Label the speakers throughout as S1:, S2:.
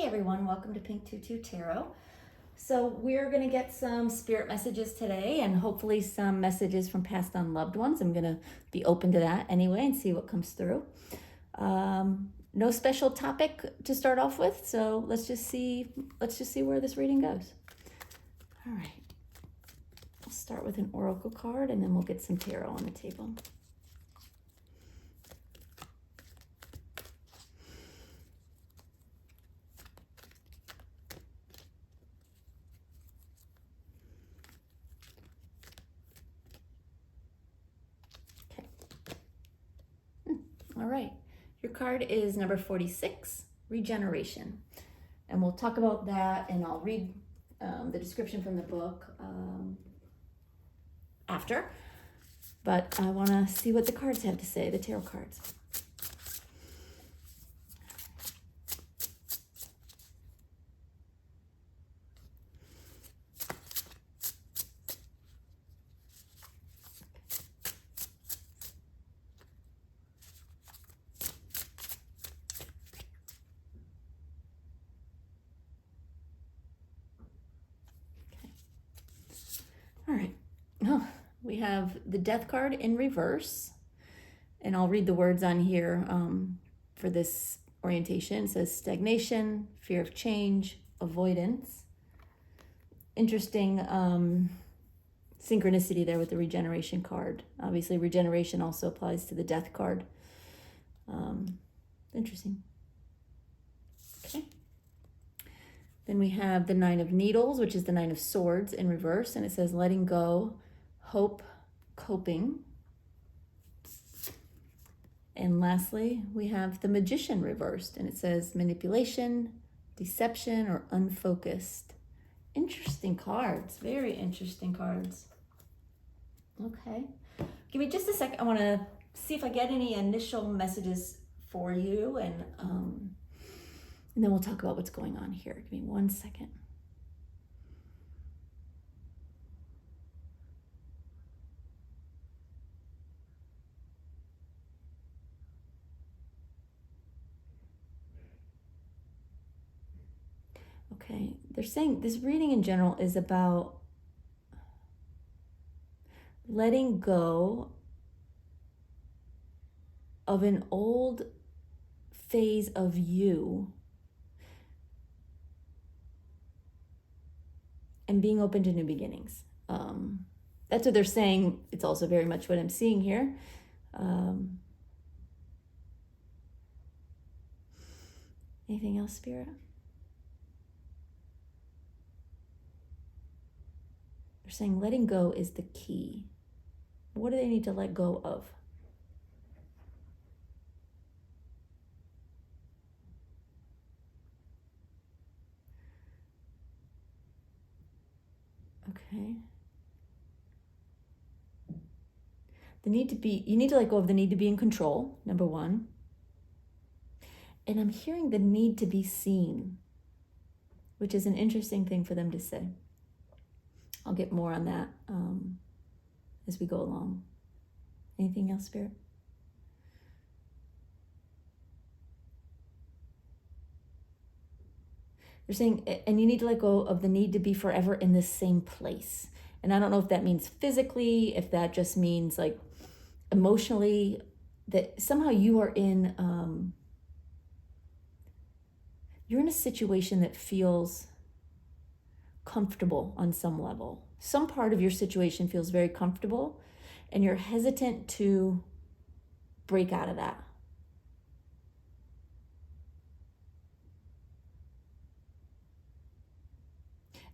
S1: everyone, welcome to Pink Tutu Tarot. So we're going to get some spirit messages today and hopefully some messages from past unloved ones. I'm going to be open to that anyway and see what comes through. No special topic to start off with, so let's just see where this reading goes. All right. I'll start with an oracle card and then we'll get some tarot on the table. All right, your card is number 46, regeneration. And we'll talk about that and I'll read the description from the book after. But I want to see what the cards have to say, the tarot cards. All right, oh, we have the Death card in reverse, and I'll read the words on here for this orientation. It says stagnation, fear of change, avoidance. Interesting synchronicity there with the regeneration card. Obviously, regeneration also applies to the Death card. Interesting. Okay. Then we have the Nine of Needles, which is the Nine of Swords in reverse, and it says letting go, hope, coping. And lastly, we have the Magician reversed, and it says manipulation, deception, or unfocused. Interesting cards, very interesting cards. Okay, give me just a second. I want to see if I get any initial messages for you, and then we'll talk about what's going on here. Give me 1 second. Okay, they're saying this reading in general is about letting go of an old phase of you and being open to new beginnings. That's what they're saying. It's also very much what I'm seeing here. Anything else, Spirit? They're saying letting go is the key. What do they need to let go of? Okay. You need to let go of the need to be in control, number one. And I'm hearing the need to be seen, which is an interesting thing for them to say. I'll get more on that as we go along. Anything else, Spirit? They're saying, and you need to let go of the need to be forever in the same place. And I don't know if that means physically, if that just means like emotionally, that somehow you are in you're in a situation that feels comfortable on some level. Some part of your situation feels very comfortable and you're hesitant to break out of that.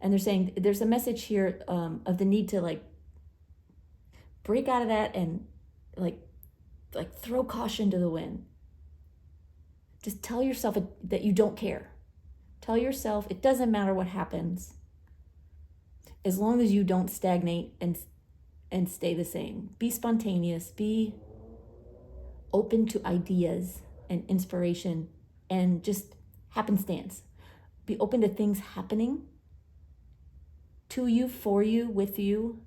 S1: And they're saying there's a message here of the need to like break out of that and like throw caution to the wind. Just tell yourself that you don't care. Tell yourself it doesn't matter what happens as long as you don't stagnate and stay the same. Be spontaneous, be open to ideas and inspiration and just happenstance. Be open to things happening to you, for you, with you,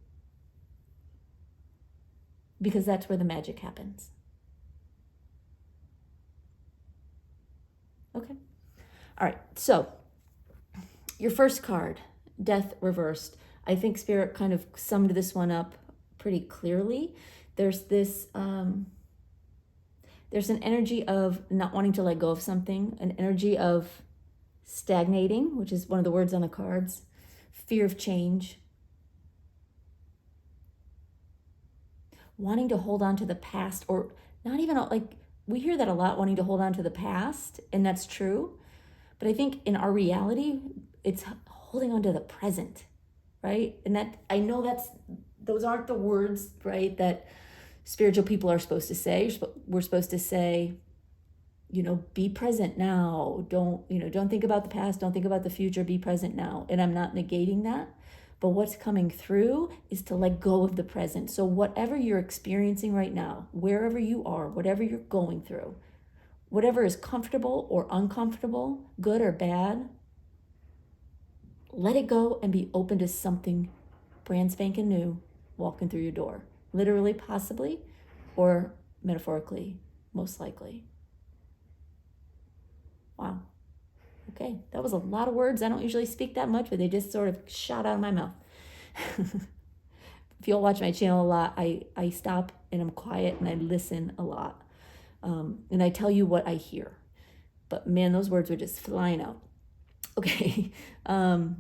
S1: because that's where the magic happens. Okay. All right. So Your first card, Death reversed. I think Spirit kind of summed this one up pretty clearly. There's this, there's an energy of not wanting to let go of something, an energy of stagnating, which is one of the words on the cards, fear of change, wanting to hold on to the past, or not even like, we hear that a lot, wanting to hold on to the past, and that's true. But I think in our reality, it's holding on to the present, right? And that, I know those aren't the words, right, that spiritual people are supposed to say. We're supposed to say, be present now. Don't think about the past. Don't think about the future. Be present now. And I'm not negating that. But what's coming through is to let go of the present. So whatever you're experiencing right now, wherever you are, whatever you're going through, whatever is comfortable or uncomfortable, good or bad, let it go and be open to something brand spanking new walking through your door. Literally, possibly, or metaphorically, most likely. Wow. Okay, that was a lot of words. I don't usually speak that much, but they just sort of shot out of my mouth. If you'll watch my channel a lot, I stop and I'm quiet and I listen a lot. And I tell you what I hear. But man, those words were just flying out. Okay. 9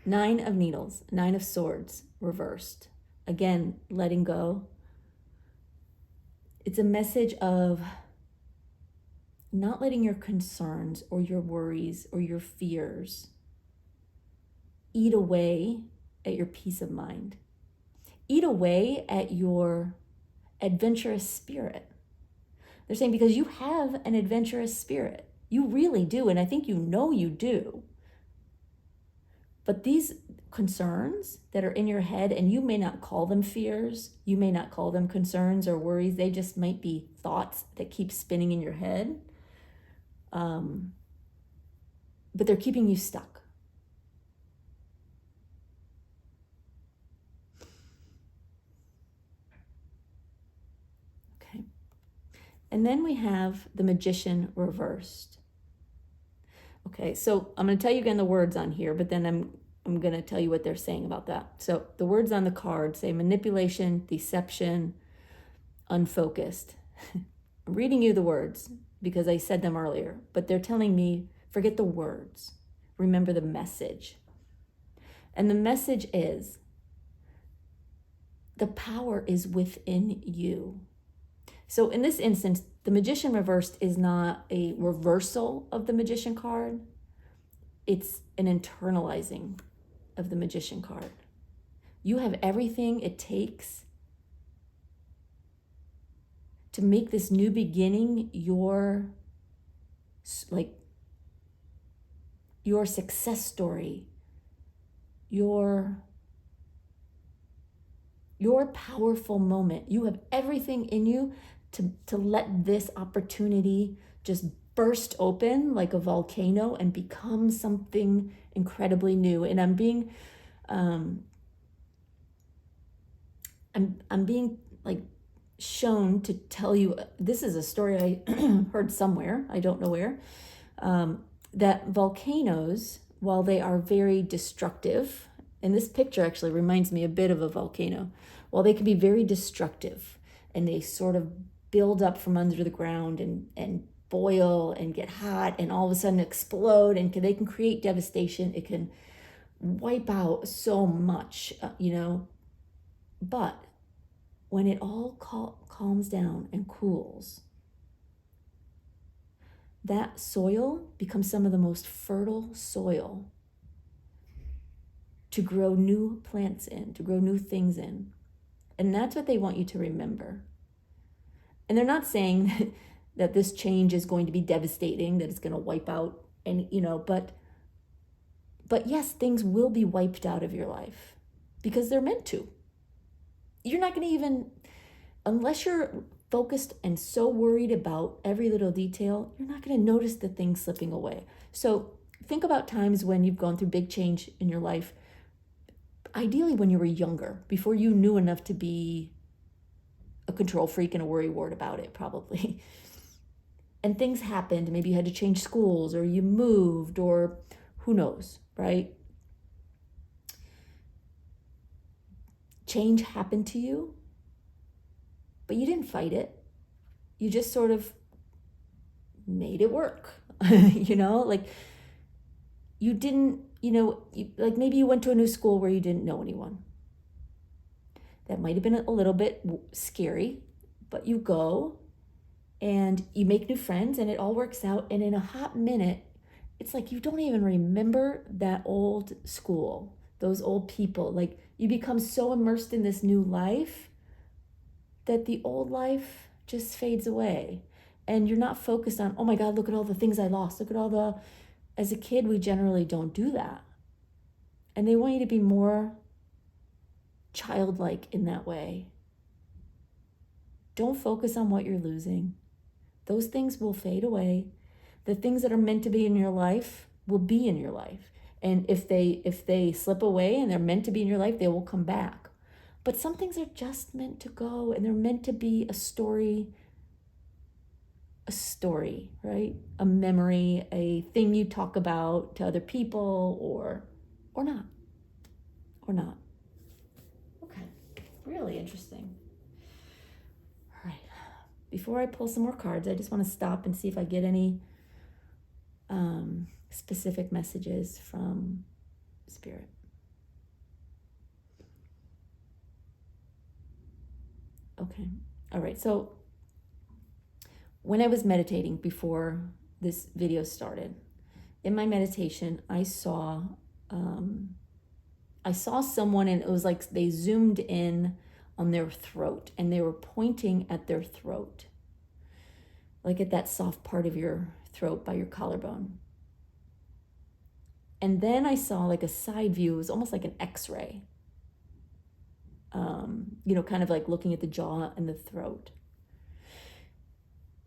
S1: of Needles, 9 of Swords, reversed. Again, letting go. It's a message of not letting your concerns or your worries or your fears eat away at your peace of mind. Eat away at your adventurous spirit. They're saying because you have an adventurous spirit. You really do, and I think you do. But these concerns that are in your head, and you may not call them fears, you may not call them concerns or worries, they just might be thoughts that keep spinning in your head. But they're keeping you stuck. Okay. And then we have the Magician reversed. Okay, so I'm going to tell you again the words on here, but then I'm going to tell you what they're saying about that. So the words on the card say manipulation, deception, unfocused. I'm reading you the words because I said them earlier, but they're telling me, forget the words. Remember the message. And the message is, the power is within you. So in this instance, the Magician reversed is not a reversal of the Magician card. It's an internalizing of the Magician card. You have everything it takes to make this new beginning your success story, your powerful moment. You have everything in you to let this opportunity just burst open like a volcano and become something incredibly new. And I'm being like shown to tell you, this is a story I heard somewhere, I don't know where, that volcanoes, while they are very destructive, and this picture actually reminds me a bit of a volcano, while they can be very destructive and they sort of build up from under the ground and boil and get hot and all of a sudden explode, and they can create devastation. It can wipe out so much, but when it all calms down and cools, that soil becomes some of the most fertile soil to grow new plants in, to grow new things in. And that's what they want you to remember. And they're not saying that this change is going to be devastating, that it's going to wipe out, and but yes, things will be wiped out of your life because they're meant to. You're not going to even, unless you're focused and so worried about every little detail, you're not going to notice the things slipping away. So think about times when you've gone through big change in your life, ideally when you were younger, before you knew enough to be a control freak and a worrywart about it, probably. And things happened. Maybe you had to change schools, or you moved, or Who knows, right? Change happened to you, but you didn't fight it. You just sort of made it work. Like you didn't, like maybe you went to a new school where you didn't know anyone. That might have been a little bit scary, but you go and you make new friends and it all works out. And in a hot minute, it's like you don't even remember that old school, those old people. Like you become so immersed in this new life that the old life just fades away. And you're not focused on, oh my God, look at all the things I lost. Look at all the, as a kid, we generally don't do that. And they want you to be more childlike in that way. Don't focus on what you're losing. Those things will fade away. The things that are meant to be in your life will be in your life. And if they slip away and they're meant to be in your life, they will come back. But some things are just meant to go, and they're meant to be a story, right? A memory, a thing you talk about to other people, or not. Okay, really interesting. All right, before I pull some more cards, I just want to stop and see if I get any specific messages from Spirit. Okay, all right, so when I was meditating before this video started, in my meditation, I saw someone, and it was like they zoomed in on their throat and they were pointing at their throat, like at that soft part of your throat by your collarbone. And then I saw like a side view. It was almost like an X-ray, kind of like looking at the jaw and the throat.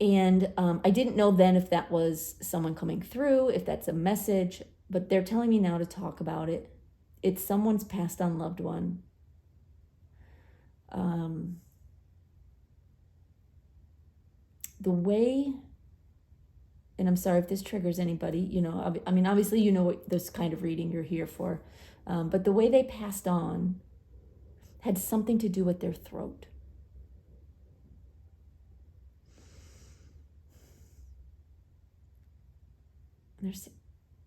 S1: And I didn't know then if that was someone coming through, if that's a message, but they're telling me now to talk about it. It's someone's passed on loved one. The way, and I'm sorry if this triggers anybody, obviously what this kind of reading you're here for, but the way they passed on had something to do with their throat. And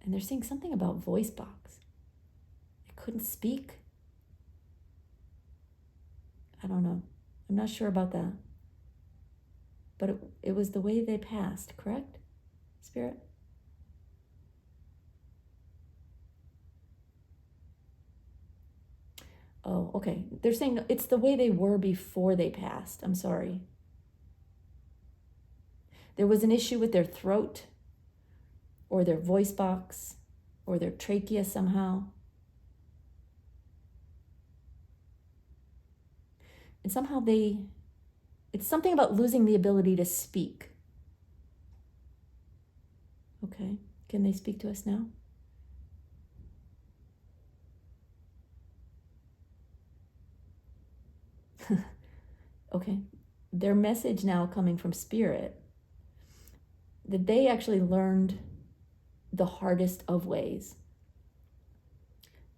S1: they're saying something about voice box. I couldn't speak. I don't know. I'm not sure about that. But it was the way they passed, correct, Spirit? Oh, okay. They're saying it's the way they were before they passed. I'm sorry. There was an issue with their throat or their voice box or their trachea somehow. And somehow it's something about losing the ability to speak. Okay, can they speak to us now? Okay, their message now coming from Spirit, that they actually learned the hardest of ways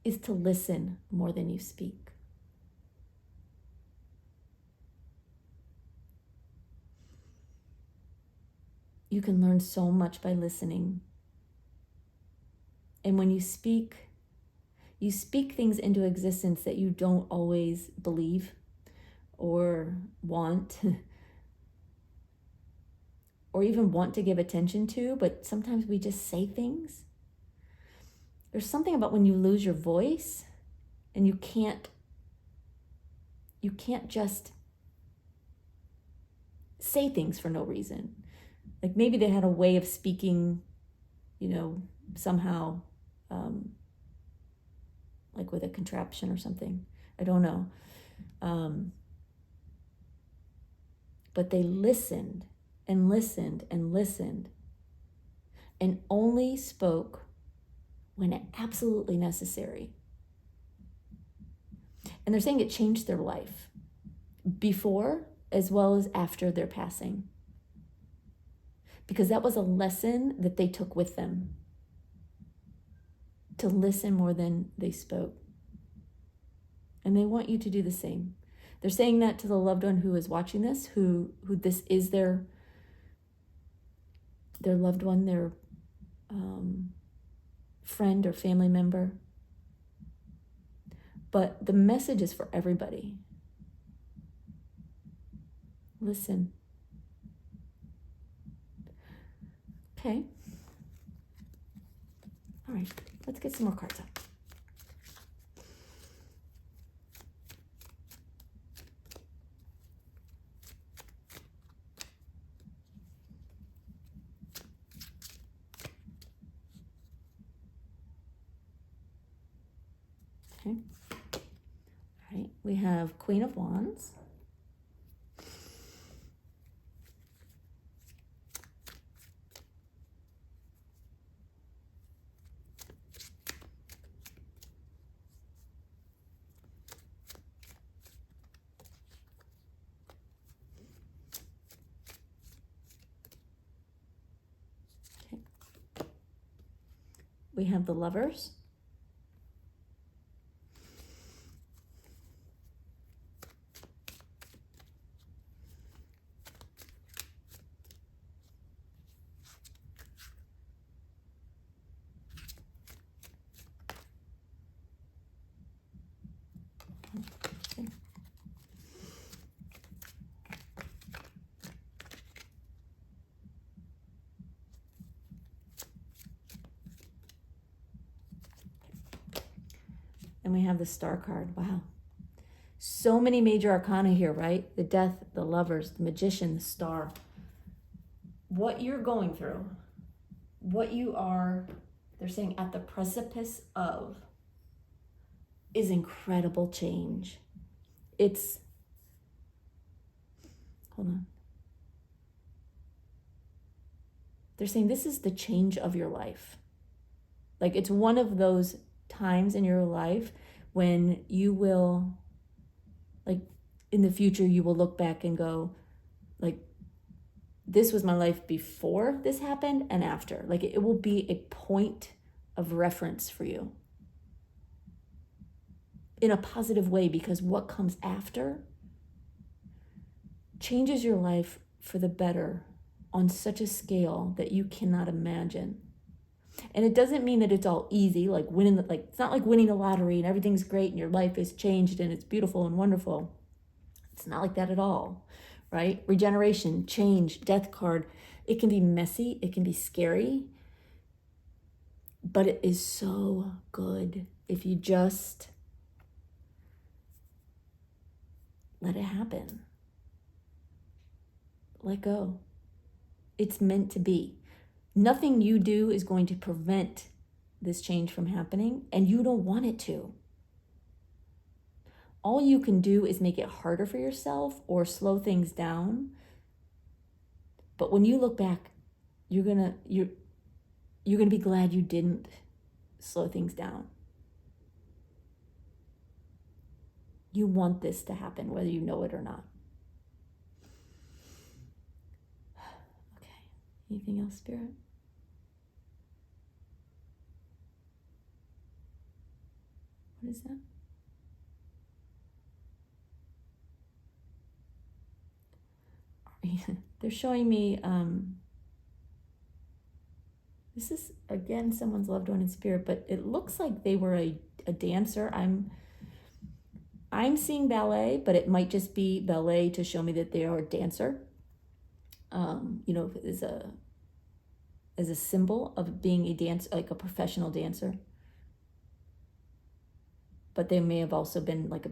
S1: is to listen more than you speak. You can learn so much by listening. And when you speak things into existence that you don't always believe or want or even want to give attention to, but sometimes we just say things. There's something about when you lose your voice and you can't just say things for no reason. Like maybe they had a way of speaking, somehow, like with a contraption or something. I don't know. But they listened and listened and listened and only spoke when absolutely necessary. And they're saying it changed their life before as well as after their passing, because that was a lesson that they took with them. to listen more than they spoke. And they want you to do the same. They're saying that to the loved one who is watching this, who this is their loved one, their friend or family member. But the message is for everybody. Listen. Okay. All right, let's get some more cards up. Okay. All right, we have Queen of Wands. Okay. We have the Lovers. Okay. And we have the Star card. Wow. So many major arcana here, right? The Death, the Lovers, the Magician, the Star. What you're going through, what you are, they're saying, at the precipice of, is incredible change. It's, hold on. They're saying this is the change of your life. Like, it's one of those times in your life when you will, like, in the future, you will look back and go, like, this was my life before this happened and after. Like, it will be a point of reference for you in a positive way, because what comes after changes your life for the better on such a scale that you cannot imagine. And it doesn't mean that it's all easy, like winning, it's not like winning the lottery and everything's great and your life is changed and it's beautiful and wonderful. It's not like that at all, right? Regeneration, change, Death card. It can be messy, it can be scary, but it is so good if you just let it happen. Let go. It's meant to be. Nothing you do is going to prevent this change from happening, and you don't want it to. All you can do is make it harder for yourself or slow things down. But when you look back, you're gonna be glad you didn't slow things down. You want this to happen, whether you know it or not. Okay. Anything else, Spirit? What is that? They're showing me, this is, again, someone's loved one in spirit, but it looks like they were a dancer. I'm seeing ballet, but it might just be ballet to show me that they are a dancer. As a symbol of being a dance, like a professional dancer. But they may have also been like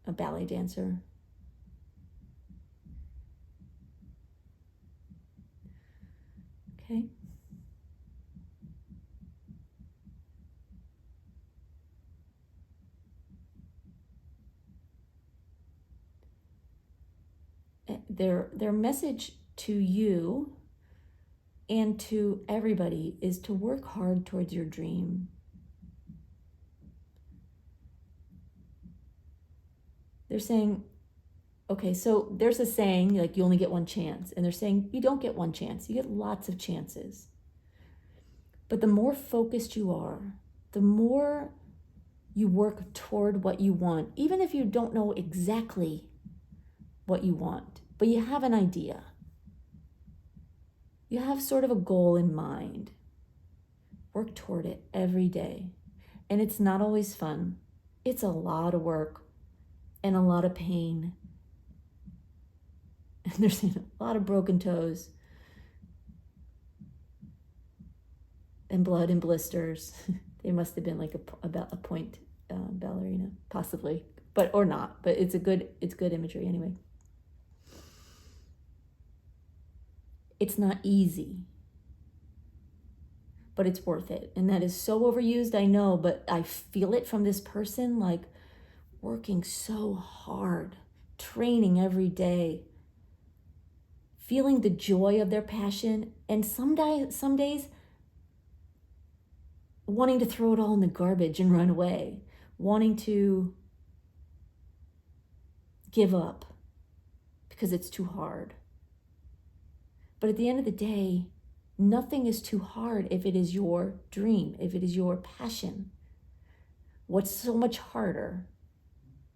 S1: a ballet dancer. Okay. Their message to you and to everybody is to work hard towards your dream. They're saying, okay, so there's a saying, like, you only get one chance. And they're saying you don't get one chance. You get lots of chances. But the more focused you are, the more you work toward what you want, even if you don't know exactly what you want, but you have an idea. You have sort of a goal in mind. Work toward it every day. And it's not always fun. It's a lot of work and a lot of pain. And there's a lot of broken toes and blood and blisters. They must have been like about a point ballerina, possibly, but or not. But it's good imagery anyway. It's not easy, but it's worth it. And that is so overused, I know, but I feel it from this person, like working so hard, training every day, feeling the joy of their passion, and some days wanting to throw it all in the garbage and run away, wanting to give up because it's too hard. But at the end of the day, nothing is too hard if it is your dream, if it is your passion. What's so much harder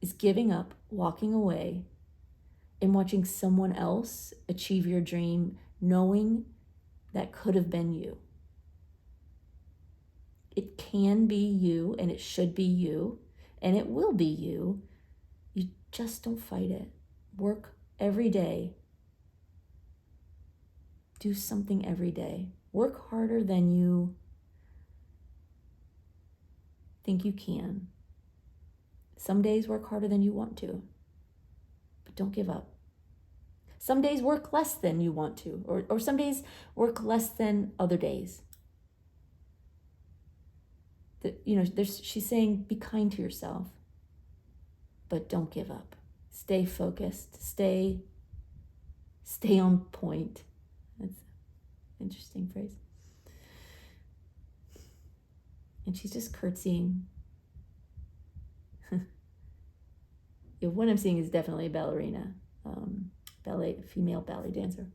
S1: is giving up, walking away, and watching someone else achieve your dream, knowing that could have been you. It can be you, and it should be you, and it will be you. You just don't fight it. Work every day. Do something every day. Work harder than you think you can. Some days work harder than you want to, but don't give up. Some days work less than you want to, or some days work less than other days. She's saying be kind to yourself, but don't give up. Stay focused. Stay on point. That's an interesting phrase. And she's just curtsying. What I'm seeing is definitely a ballerina, female ballet dancer.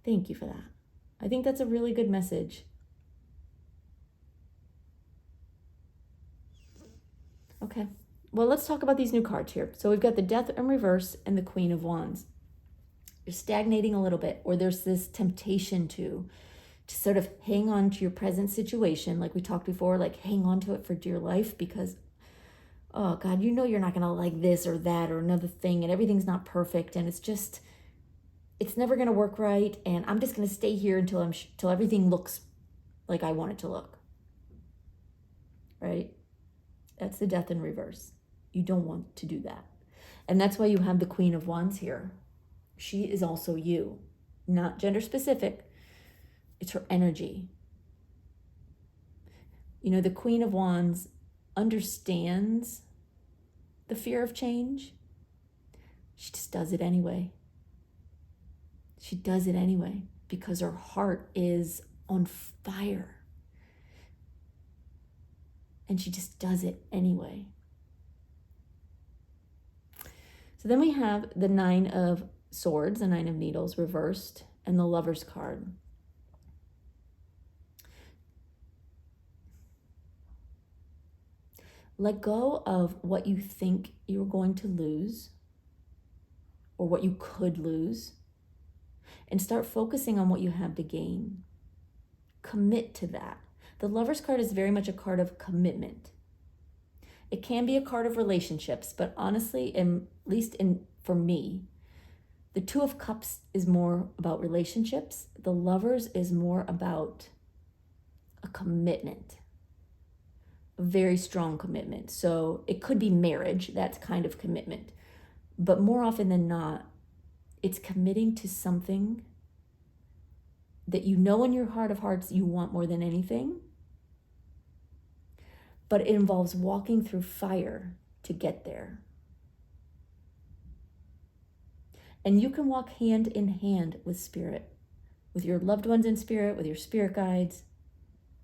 S1: Thank you for that. I think that's a really good message. Okay, well, let's talk about these new cards here. So we've got the Death in reverse and the Queen of Wands. You're stagnating a little bit, or there's this temptation to sort of hang on to your present situation, like we talked before, like hang on to it for dear life because, oh God, you're not gonna like this or that or another thing, and everything's not perfect, and it's never gonna work right, and I'm just gonna stay here until till everything looks like I want it to look. Right? That's the Death in reverse. You don't want to do that. And that's why you have the Queen of Wands here. She is also you, not gender specific. It's her energy. The Queen of Wands understands the fear of change. She just does it anyway. She does it anyway because her heart is on fire. And she just does it anyway. So then we have the Nine of Swords, the Nine of Needles reversed, and the Lover's card. Let go of what you think you're going to lose or what you could lose and start focusing on what you have to gain. Commit to that. The Lover's card is very much a card of commitment. It can be a card of relationships, but honestly, for me, the Two of Cups is more about relationships. The Lovers is more about a commitment. A very strong commitment. So it could be marriage, that's kind of commitment. But more often than not, it's committing to something that in your heart of hearts you want more than anything. But it involves walking through fire to get there. And you can walk hand in hand with spirit, with your loved ones in spirit, with your spirit guides.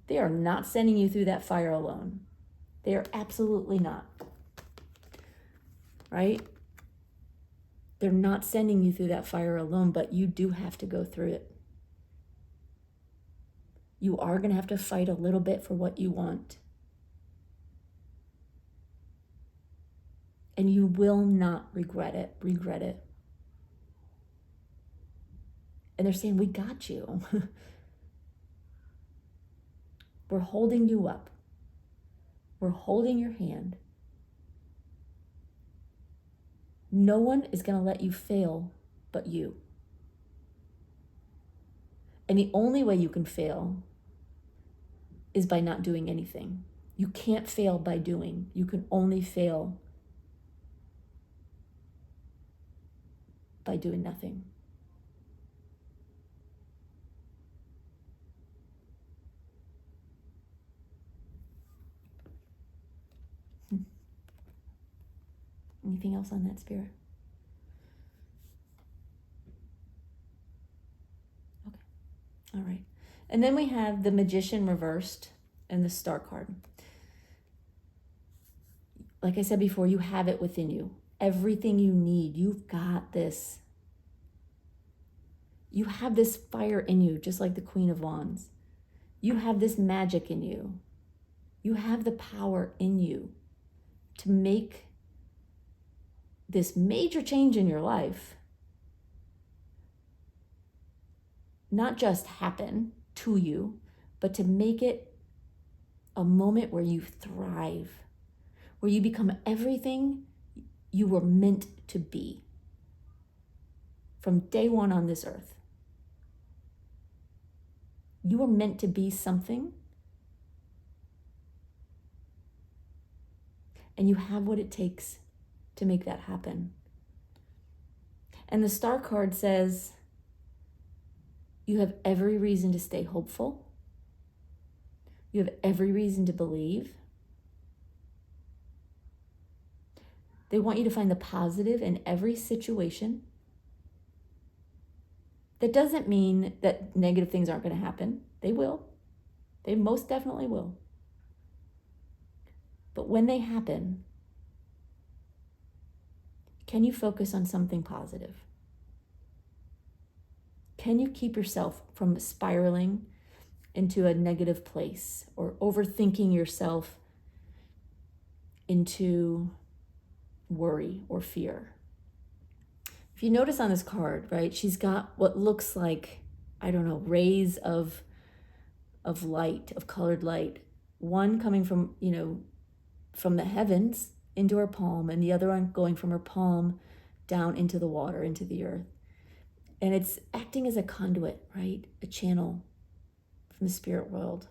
S1: They are not sending you through that fire alone. They are absolutely not. Right? They're not sending you through that fire alone, but you do have to go through it. You are going to have to fight a little bit for what you want. And you will not regret it. And they're saying, we got you. We're holding you up. We're holding your hand. No one is going to let you fail but you. And the only way you can fail is by not doing anything. You can't fail by doing. You can only fail by doing nothing. Anything else on that, Spirit? Okay. All right. And then we have the Magician reversed and the Star card. Like I said before, you have it within you. Everything you need. You've got this. You have this fire in you, just like the Queen of Wands. You have this magic in you. You have the power in you to make this major change in your life not just happen to you, but to make it a moment where you thrive, where you become everything you were meant to be from day one on this earth. You were meant to be something, and you have what it takes to make that happen. And the Star card says, you have every reason to stay hopeful. You have every reason to believe. They want you to find the positive in every situation. That doesn't mean that negative things aren't going to happen. They will. They most definitely will. But when they happen, can you focus on something positive? Can you keep yourself from spiraling into a negative place or overthinking yourself into worry or fear? If you notice on this card, right, she's got what looks like, I don't know, rays of light, of colored light. One coming from, from the heavens into her palm, and the other one going from her palm down into the water, into the earth. And it's acting as a conduit, right? A channel from the spirit world.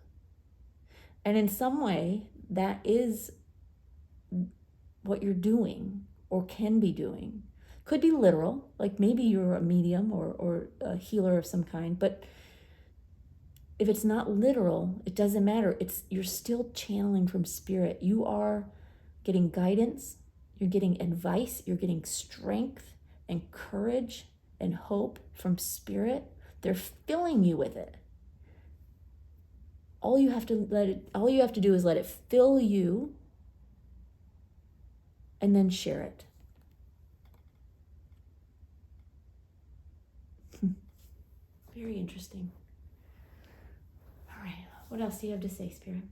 S1: And in some way, that is what you're doing or can be doing. Could be literal, like maybe you're a medium or a healer of some kind, but if it's not literal, it doesn't matter. You're still channeling from spirit. You are getting guidance, you're getting advice, you're getting strength and courage and hope from spirit. They're filling you with it. All you have to do is let it fill you and then share it. Very interesting. All right, what else do you have to say, Spirit?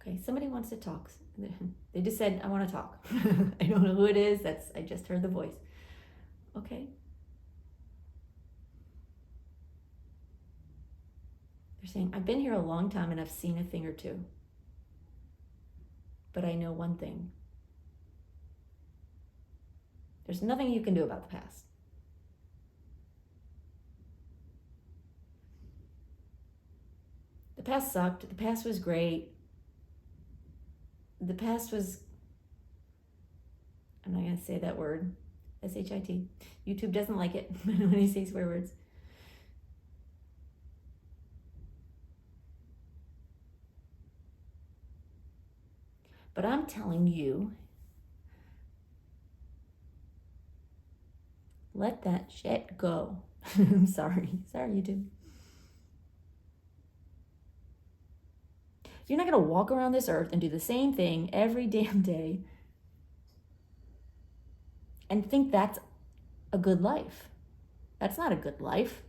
S1: Okay, somebody wants to talk. They just said, I want to talk. I don't know who it is. I just heard the voice. Okay. They're saying, I've been here a long time and I've seen a thing or two. But I know one thing. There's nothing you can do about the past. The past sucked. The past was great. The past was, I'm not going to say that word, S-H-I-T. YouTube doesn't like it when he says swear words. But I'm telling you, let that shit go. I'm sorry, YouTube. You're not going to walk around this earth and do the same thing every damn day and think that's a good life. That's not a good life.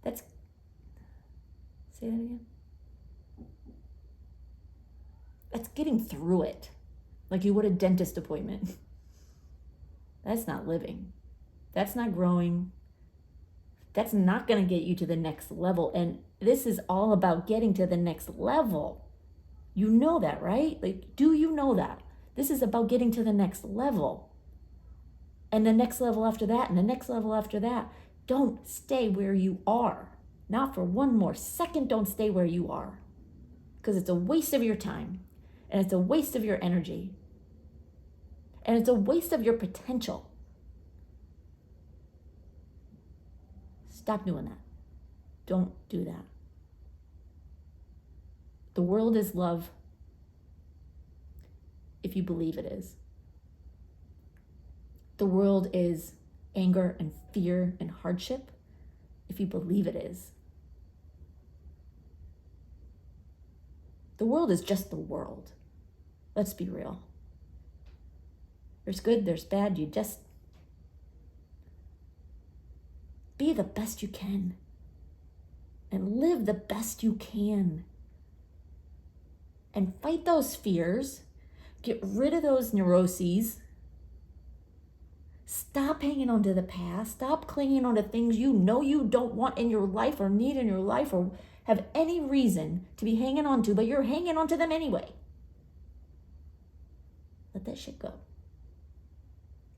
S1: That's, say that again. That's getting through it. Like you would a dentist appointment. That's not living. That's not growing. That's not going to get you to the next level. And this is all about getting to the next level. You know that, right? Like, do you know that? This is about getting to the next level. And the next level after that, and the next level after that. Don't stay where you are. Not for one more second, don't stay where you are. Because it's a waste of your time. And it's a waste of your energy. And it's a waste of your potential. Stop doing that. Don't do that. The world is love if you believe it is. The world is anger and fear and hardship if you believe it is. The world is just the world. Let's be real. There's good, there's bad. You just be the best you can and live the best you can. And fight those fears. Get rid of those neuroses. Stop hanging on to the past. Stop clinging on to things you know you don't want in your life or need in your life or have any reason to be hanging on to, but you're hanging on to them anyway. Let that shit go.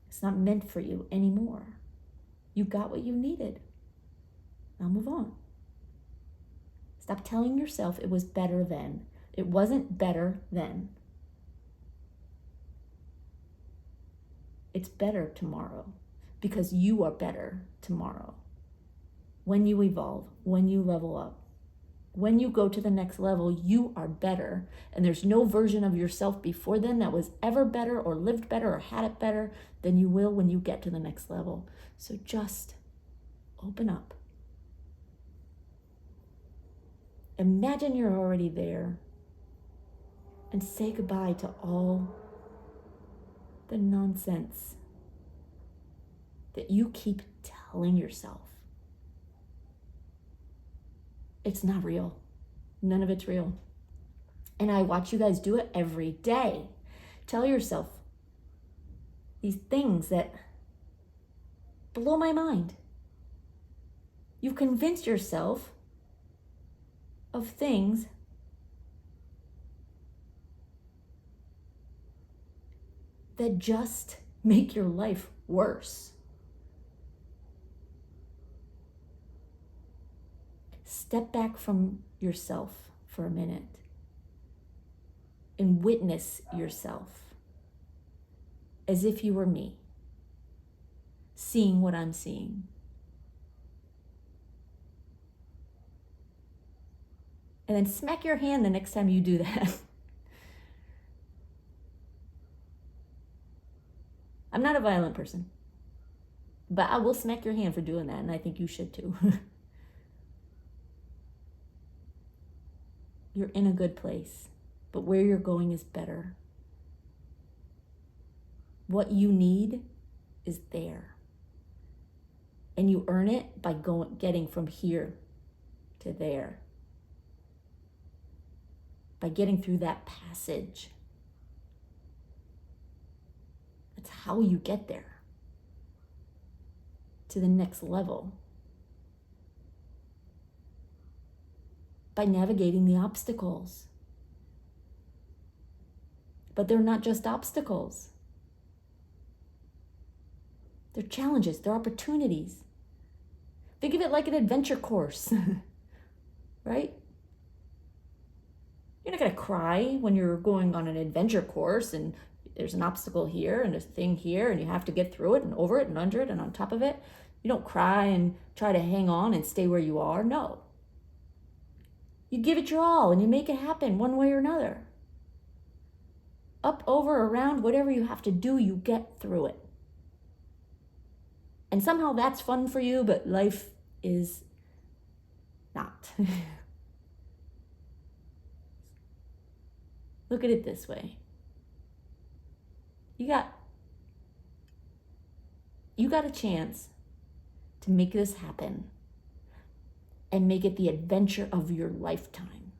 S1: It's not meant for you anymore. You got what you needed. Now move on. Stop telling yourself it was better then. It wasn't better then. It's better tomorrow because you are better tomorrow. When you evolve, when you level up, when you go to the next level, you are better. And there's no version of yourself before then that was ever better or lived better or had it better than you will when you get to the next level. So just open up. Imagine you're already there and say goodbye to all the nonsense that you keep telling yourself. It's not real. None of it's real. And I watch you guys do it every day. Tell yourself these things that blow my mind. You've convinced yourself of things that just make your life worse. Step back from yourself for a minute and witness yourself as if you were me, seeing what I'm seeing. And then smack your hand the next time you do that. I'm not a violent person, but I will smack your hand for doing that, and I think you should too. You're in a good place, but where you're going is better. What you need is there. And you earn it by getting from here to there. By getting through that passage. That's how you get there. To the next level. By navigating the obstacles. But they're not just obstacles. They're challenges, they're opportunities. Think of it like an adventure course, right? You're not gonna cry when you're going on an adventure course and there's an obstacle here and a thing here and you have to get through it and over it and under it and on top of it. You don't cry and try to hang on and stay where you are, no. You give it your all and you make it happen one way or another. Up, over, around, whatever you have to do, you get through it. And somehow that's fun for you, but life is not. Look at it this way. You got a chance to make this happen and make it the adventure of your lifetime.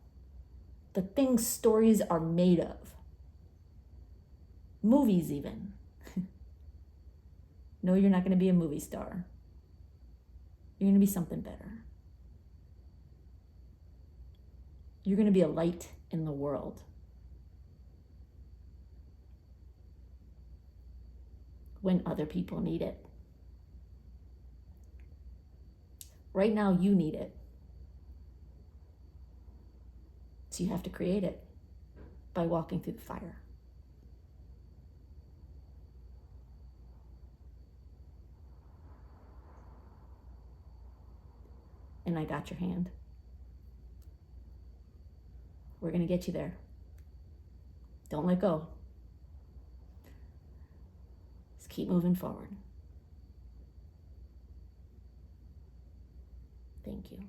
S1: The things stories are made of. Movies even. No, you're not going to be a movie star. You're going to be something better. You're going to be a light in the world. When other people need it. Right now, you need it. So you have to create it by walking through the fire. And I got your hand. We're going to get you there. Don't let go. Just keep moving forward. Thank you.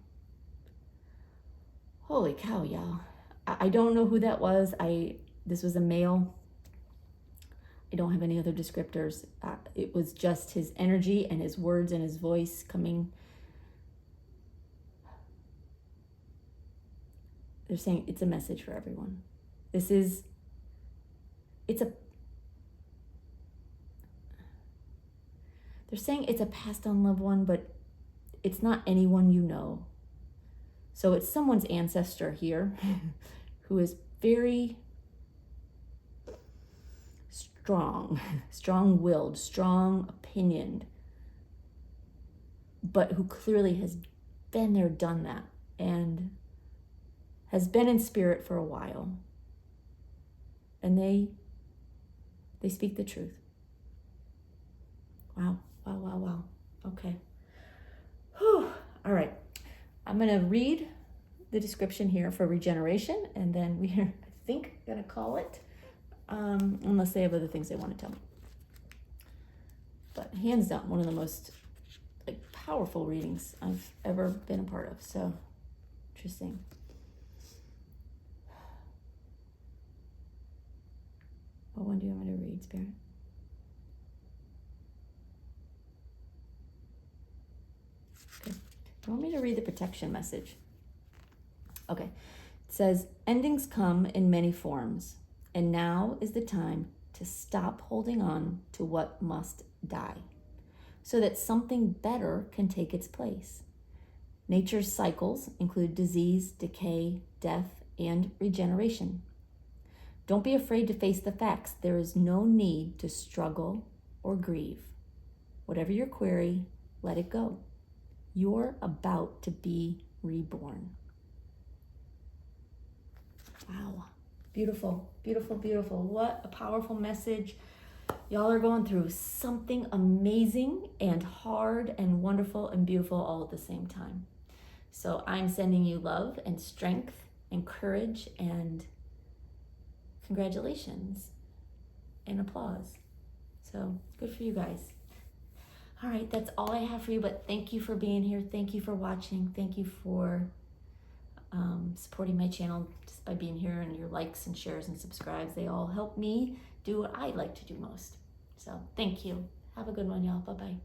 S1: Holy cow, y'all. I don't know who that was. This was a male. I don't have any other descriptors. It was just his energy and his words and his voice coming. They're saying it's a message for everyone. They're saying it's a passed on loved one, but it's not anyone you know. So it's someone's ancestor here who is very strong-willed, strong-opinioned, but who clearly has been there, done that, and has been in spirit for a while. And they speak the truth. Wow. Okay. Whew. All right. I'm going to read the description here for regeneration, and then we're, I think, going to call it, unless they have other things they want to tell me. But hands down, one of the most powerful readings I've ever been a part of. So interesting. What one do you want me to read, Spirit? Okay. You want me to read the protection message? Okay. It says, endings come in many forms, and now is the time to stop holding on to what must die, so that something better can take its place. Nature's cycles include disease, decay, death, and regeneration. Don't be afraid to face the facts. There is no need to struggle or grieve. Whatever your query, let it go. You're about to be reborn. Wow. Beautiful, beautiful, beautiful. What a powerful message. Y'all are going through something amazing and hard and wonderful and beautiful all at the same time. So I'm sending you love and strength and courage and congratulations and applause. So good for you guys. All right, that's all I have for you, but thank you for being here. Thank you for watching. Thank you for supporting my channel just by being here, and your likes and shares and subscribes. They all help me do what I like to do most. So thank you. Have a good one, y'all. Bye-bye.